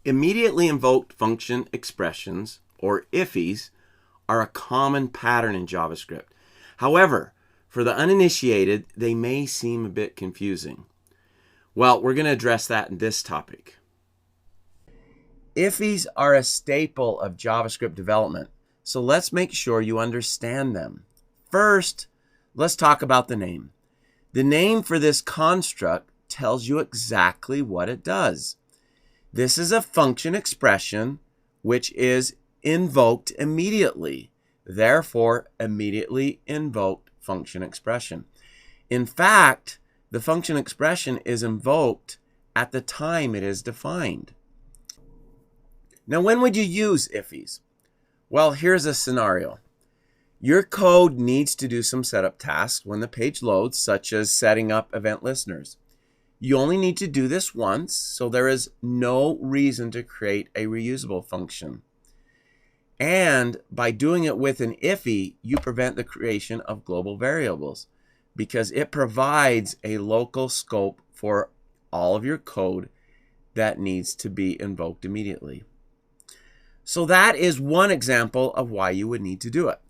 Immediately invoked function expressions, or IIFEs, are a common pattern in JavaScript. However, for the uninitiated, they may seem a bit confusing. Well, we're going to address that in this topic. IIFEs are a staple of JavaScript development, so let's make sure you understand them. First, let's talk about the name. The name for this construct tells you exactly what it does. This is a function expression which is invoked immediately. Therefore, immediately invoked function expression. In fact, the function expression is invoked at the time it is defined. Now, when would you use IIFEs? Well, here's a scenario. Your code needs to do some setup tasks when the page loads, such as setting up event listeners. You only need to do this once, so there is no reason to create a reusable function. And by doing it with an IIFE, you prevent the creation of global variables because it provides a local scope for all of your code that needs to be invoked immediately. So that is one example of why you would need to do it.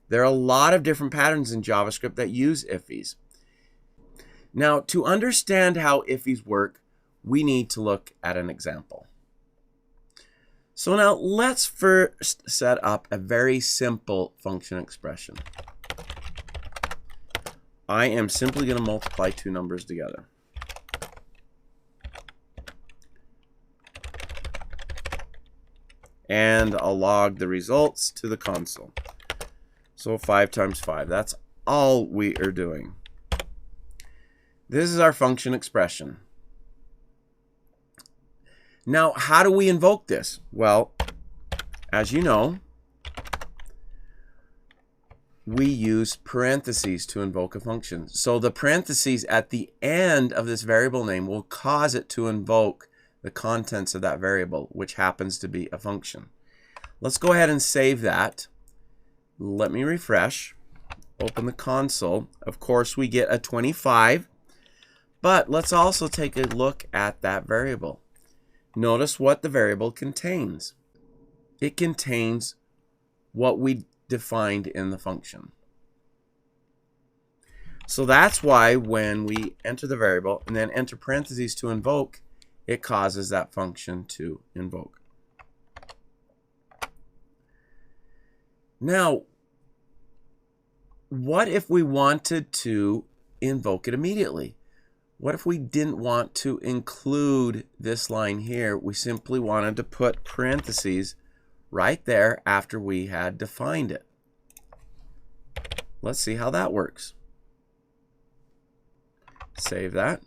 There are a lot of different patterns in JavaScript that use IIFEs. Now, to understand how IIFEs work, we need to look at an example. So now let's first set up a very simple function expression. I am simply going to multiply two numbers together. And I'll log the results to the console. So 5 times 5, that's all we are doing. This is our function expression. Now, how do we invoke this? Well, as you know, we use parentheses to invoke a function. So the parentheses at the end of this variable name will cause it to invoke the contents of that variable, which happens to be a function. Let's go ahead and save that. Let me refresh. Open the console. Of course, we get a 25. But let's also take a look at that variable. Notice what the variable contains. It contains what we defined in the function. So that's why when we enter the variable and then enter parentheses to invoke, it causes that function to invoke. Now, what if we wanted to invoke it immediately? What if we didn't want to include this line here? We simply wanted to put parentheses right there after we had defined it. Let's see how that works. Save that.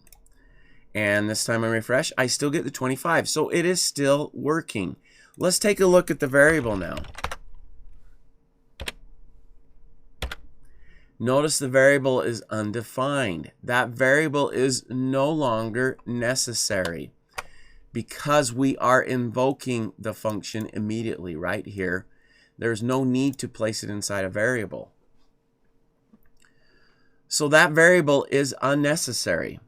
And this time I refresh, I still get the 25. So it is still working. Let's take a look at the variable now. Notice the variable is undefined. That variable is no longer necessary because we are invoking the function immediately right here. There's no need to place it inside a variable. So that variable is unnecessary.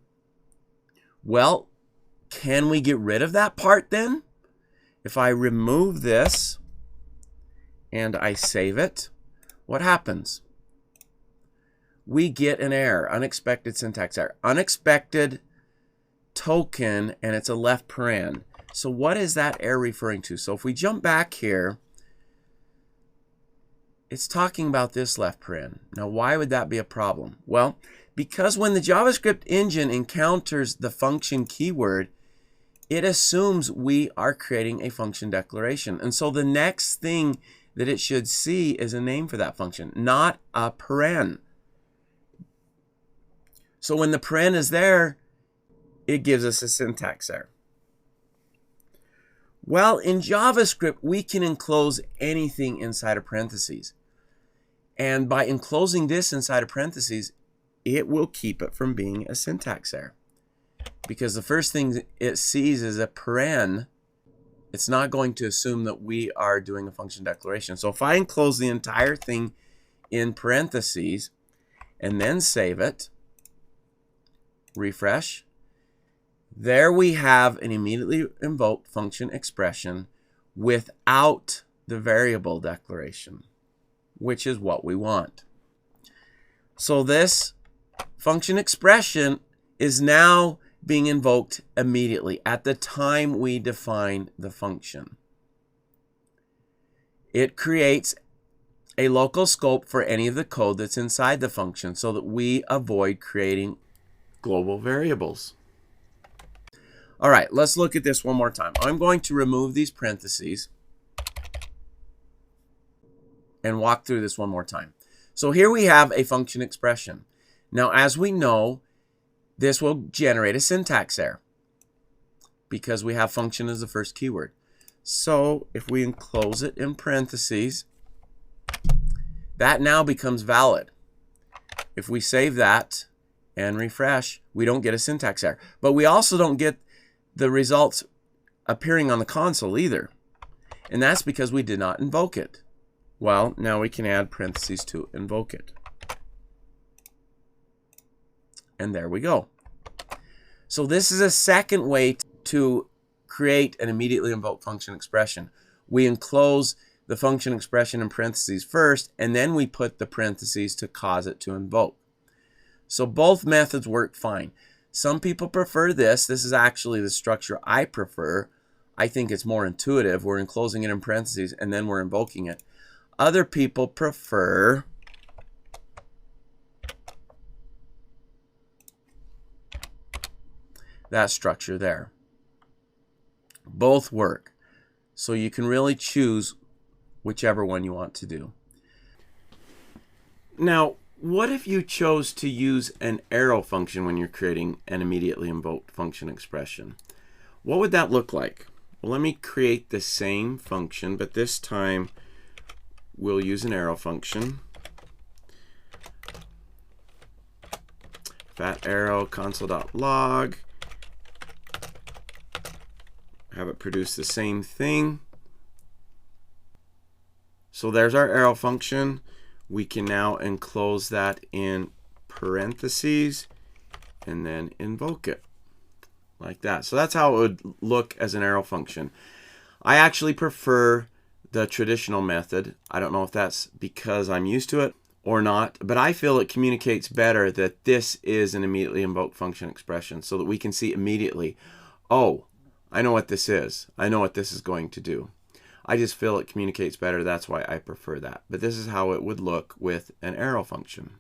Well, can we get rid of that part then? If I remove this and I save it, what happens? We get an error, unexpected syntax error, unexpected token, and it's a left paren. So what is that error referring to? So if we jump back here, it's talking about this left paren. Now, why would that be a problem? Well, because when the JavaScript engine encounters the function keyword, it assumes we are creating a function declaration. And so the next thing that it should see is a name for that function, not a paren. So when the paren is there, it gives us a syntax error. Well, in JavaScript, we can enclose anything inside of parentheses. And by enclosing this inside of parentheses, it will keep it from being a syntax error. Because the first thing it sees is a paren. It's not going to assume that we are doing a function declaration. So if I enclose the entire thing in parentheses and then save it, refresh, There we have an immediately invoked function expression without the variable declaration, which is what we want. So this function expression is now being invoked immediately at the time we define the function. It creates a local scope for any of the code that's inside the function so that we avoid creating global variables. All right, let's look at this one more time. I'm going to remove these parentheses and walk through this one more time. So here we have a function expression. Now, as we know, this will generate a syntax error because we have function as the first keyword. So if we enclose it in parentheses, that now becomes valid. If we save that and refresh, we don't get a syntax error. But we also don't get the results appearing on the console either. And that's because we did not invoke it. Well, now we can add parentheses to invoke it. And there we go. So this is a second way to create an immediately invoked function expression. We enclose the function expression in parentheses first, and then we put the parentheses to cause it to invoke. So both methods work fine. Some people prefer this. This is actually the structure I prefer. I think it's more intuitive. We're enclosing it in parentheses, and then we're invoking it. Other people prefer that structure there. Both work. So you can really choose whichever one you want to do. Now, what if you chose to use an arrow function when you're creating an immediately invoked function expression? What would that look like? Well, let me create the same function, but this time we'll use an arrow function. Fat arrow console.log. Have it produce the same thing. So there's our arrow function. We can now enclose that in parentheses and then invoke it like that. So that's how it would look as an arrow function. I actually prefer the traditional method. I don't know if that's because I'm used to it or not, but I feel it communicates better that this is an immediately invoked function expression so that we can see immediately, oh, I know what this is. I know what this is going to do. I just feel it communicates better. That's why I prefer that. But this is how it would look with an arrow function.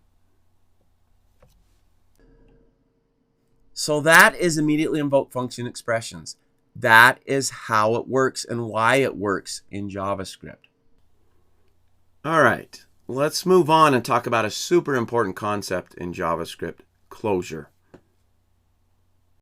So that is immediately invoked function expressions. That is how it works and why it works in JavaScript. All right, let's move on and talk about a super important concept in JavaScript, closure.